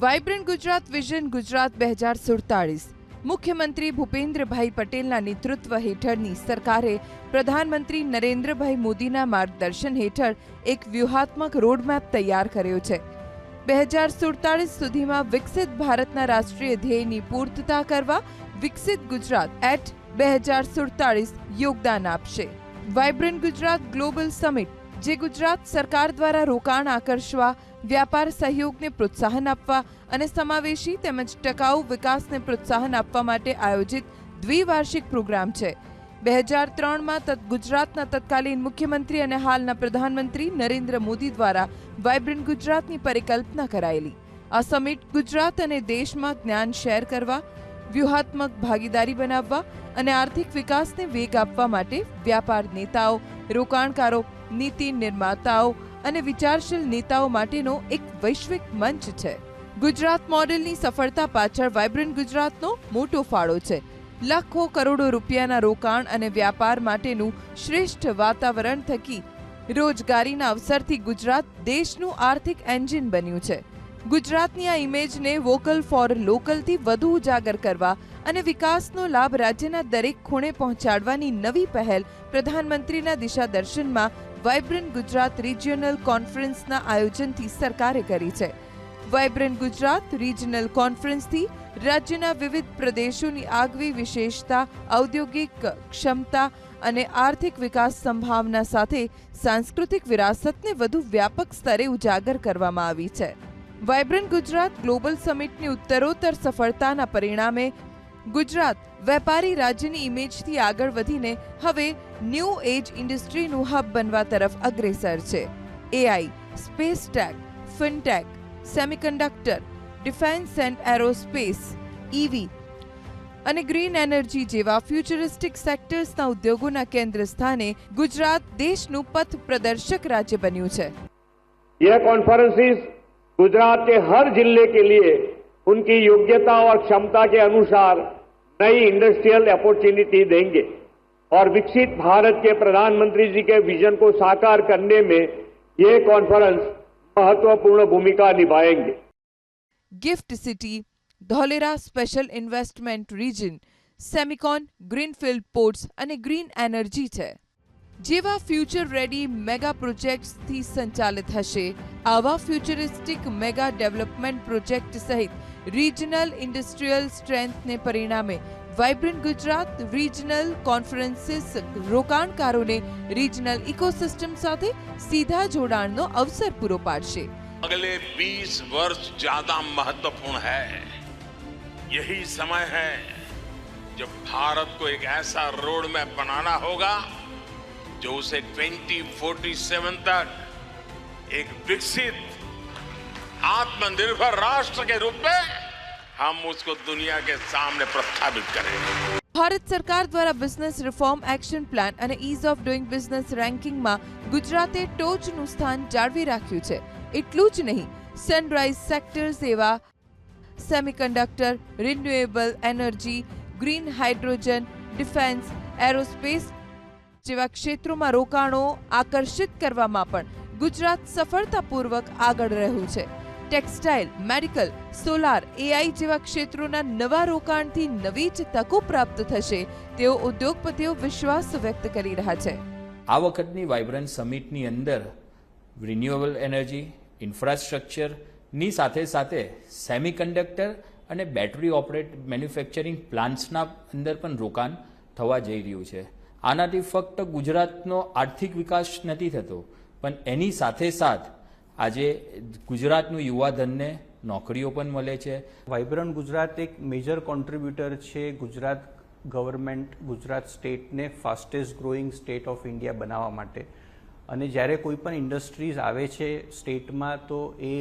Vibrant Gujarat vision Gujarat 2047 મુખ્યમંત્રી ભૂપેન્દ્રભાઈ પટેલના નેતૃત્વ હેઠળની સરકારે પ્રધાનમંત્રી નરેન્દ્રભાઈ મોદીના માર્ગદર્શન હેઠળ એક વ્યૂહાત્મક રોડમેપ તૈયાર કર્યો છે. 2047 સુધીમાં વિકસિત ભારતના રાષ્ટ્રીય ધ્યેયની પૂર્તતા કરવા વિકસિત ગુજરાત એટ 2047 યોગદાન આપશે. વાઇબ્રન્ટ ગુજરાત ગ્લોબલ સમિટ, જે ગુજરાત સરકાર દ્વારા રોકાણ આકર્ષવા, વ્યાપાર સહયોગને પ્રોત્સાહન આપવા અને સમાવેશી તેમજ ટકાઉ વિકાસને પ્રોત્સાહન આપવા માટે આયોજિત દ્વિવાર્ષિક પ્રોગ્રામ છે. 2003માં ગુજરાતના તત્કાલીન મુખ્યમંત્રી અને હાલના પ્રધાનમંત્રી નરેન્દ્ર મોદી દ્વારા વાઇબ્રન્ટ ગુજરાતની પરિકલ્પના કરાયેલી. આ સમિટ ગુજરાત અને દેશમાં જ્ઞાન શેર કરવા, વ્યૂહાત્મક ભાગીદારી બનાવવા અને આર્થિક વિકાસને વેગ આપવા માટે વ્યાપાર નેતાઓ, રોકાણકારો, નીતિ નિર્માતાઓ અને વિચારશીલ નેતાઓ માટેનો એક વૈશ્વિક મંચ છે. ગુજરાત મોડેલની સફળતા પાછળ વાઇબ્રન્ટ ગુજરાતનો મોટો ફાળો છે. લાખો કરોડો રૂપિયાના રોકાણ અને વ્યાપાર માટેનું શ્રેષ્ઠ વાતાવરણ થકી રોજગારીના અવસરથી ગુજરાત દેશનું આર્થિક એન્જિન બન્યું છે. ગુજરાતની આ ઇમેજને વોકલ ફોર લોકલથી વધુ ઉજાગર કરવા અને વિકાસનો લાભ રાજ્યના દરેક ખૂણે પહોંચાડવાની નવી પહેલ પ્રધાનમંત્રીના દિશાદર્શનમાં વાઇબ્રન્ટ ગુજરાત રિજિયોનલ કોન્ફરન્સના આયોજનથી સરકારે કરી છે. વાઇબ્રન્ટ ગુજરાત રિજિયોનલ કોન્ફરન્સથી રાજ્યના વિવિધ પ્રદેશોની આગવી વિશેષતા, ઔદ્યોગિક ક્ષમતા અને આર્થિક વિકાસ સંભાવના સાથે સાંસ્કૃતિક વિરાસતને વધુ વ્યાપક સ્તરે ઉજાગર કરવામાં આવી છે. વાઇબ્રન્ટ ગુજરાત ગ્લોબલ સમિટની ઉત્તરોત્તર સફળતાના પરિણામે ગુજરાત વેપારી રાજ્યની ઇમેજથી આગળ વધીને હવે ન્યૂ એજ ઇન્ડસ્ટ્રીનું હબ બનવા તરફ અગ્રેસર છે. AI, space tech, fintech, semiconductor, defence and aerospace, EV અને ગ્રીન એનર્જી જેવા ફ્યુચરિસ્ટિક સેક્ટર્સના ઉદ્યોગોના કેન્દ્ર સ્થાને ગુજરાત દેશનું પથ પ્રદર્શક રાજ્ય બન્યું છે. यह कॉन्फ्रेंसेस गुजरात के हर जिले के लिए उनकी योग्यता और क्षमता के अनुसार नई इंडस्ट्रियल अपॉर्चुनिटी देंगे और विकसित भारत के प्रधानमंत्री जी के विजन को साकार करने में ये कॉन्फ्रेंस महत्वपूर्ण भूमिका निभाएंगे. Gift city, Dholera special investment region, Semicon, greenfield ports અને ગ્રીન એનર્જી છે જેવા ફ્યુચર રેડી મેગા પ્રોજેક્ટ્સથી સંચાલિત હશે. આવા ફ્યુચરિસ્ટિક મેગા ડેવલપમેન્ટ પ્રોજેક્ટ સહિત રિજનલ ઇન્ડસ્ટ્રીયલ સ્ટ્રેન્થને પરિણામે વાઇબ્રન્ટ ગુજરાત રિજનલ કોન્ફરન્સીસ રોકાણકારોને રિજનલ ઇકોસિસ્ટમ સાથે સીધા જોડાણનો અવસર પૂરો પાડશે. अगले 20 वर्ष ज्यादा महत्वपूर्ण है. यही समय है जब भारत को एक ऐसा रोड मैप बनाना होगा जो उसे 2047 तक एक विकसित आत्मनिर्भर राष्ट्र के रूप में हम उसको दुनिया के सामने प्रस्थापित करेंगे. ભારત સરકાર દ્વારા બિઝનેસ રિફોર્મ એક્શન પ્લાન અને ઇઝ ઓફ ડુઇંગ બિઝનેસ રેન્કિંગમાં ગુજરાતે ટોચનું સ્થાન જાળવી રાખ્યું છે. એટલું જ નહીં, સનરાઇઝ સેક્ટર્સ એવા semiconductor, renewable energy, green hydrogen, defence, aerospace જેવા ક્ષેત્રોમાં રોકાણો આકર્ષિત કરવામાં પણ ગુજરાત સફળતાપૂર્વક આગળ રહ્યું છે. ટેક્સટાઇલ, મેડિકલ, સોલાર, એઆઈ જેવા ક્ષેત્રોના નવા રોકાણથી નવી જ તકો પ્રાપ્ત થશે તેવો ઉદ્યોગપતિઓ વિશ્વાસ વ્યક્ત કરી રહ્યા છે. આ વખતની વાઇબ્રન્ટ સમિટની અંદર રિન્યુએબલ એનર્જી, ઇન્ફ્રાસ્ટ્રક્ચરની સાથે સાથે સેમિકન્ડક્ટર અને બેટરી ઓપરેટ મેન્યુફેક્ચરિંગ પ્લાન્ટ્સના અંદર પણ રોકાણ થવા જઈ રહ્યું છે. આનાથી ફક્ત ગુજરાતનો આર્થિક વિકાસ નથી થતો, પણ એની સાથે સાથ આજે ગુજરાતનું યુવાધનને નોકરીઓ પણ મળે છે. વાઇબ્રન્ટ ગુજરાત એક મેજર કોન્ટ્રીબ્યુટર છે ગુજરાત ગવર્મેન્ટ, ગુજરાત સ્ટેટને fastest growing state of India બનાવવા માટે. અને જ્યારે કોઈ પણ ઇન્ડસ્ટ્રીઝ આવે છે સ્ટેટમાં તો એ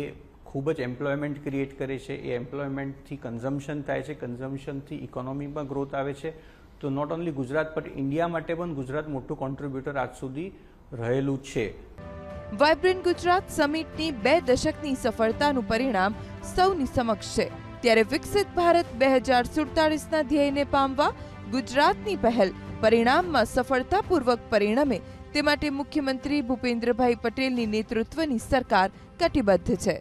ખૂબ જ એમ્પ્લોયમેન્ટ ક્રિએટ કરે છે. એ એમ્પ્લોયમેન્ટથી કન્ઝમ્પશન થાય છે, કન્ઝમ્પશનથી ઇકોનોમીમાં ગ્રોથ આવે છે. તો not only Gujarat but India માટે પણ ગુજરાત મોટું કોન્ટ્રીબ્યુટર આજ સુધી રહેલું છે. વાઇબ્રન્ટ ગુજરાત સમિટની 2 દશકની સફળતાનું પરિણામ સૌની સમક્ષ છે. ત્યારે વિકસિત ભારત 2047ના ધ્યેયને પામવા ગુજરાતની પહેલ પરિણામમાં સફળતાપૂર્વક પરિણમે તે માટે મુખ્યમંત્રી ભૂપેન્દ્રભાઈ પટેલની નેતૃત્વની સરકાર કટિબદ્ધ છે.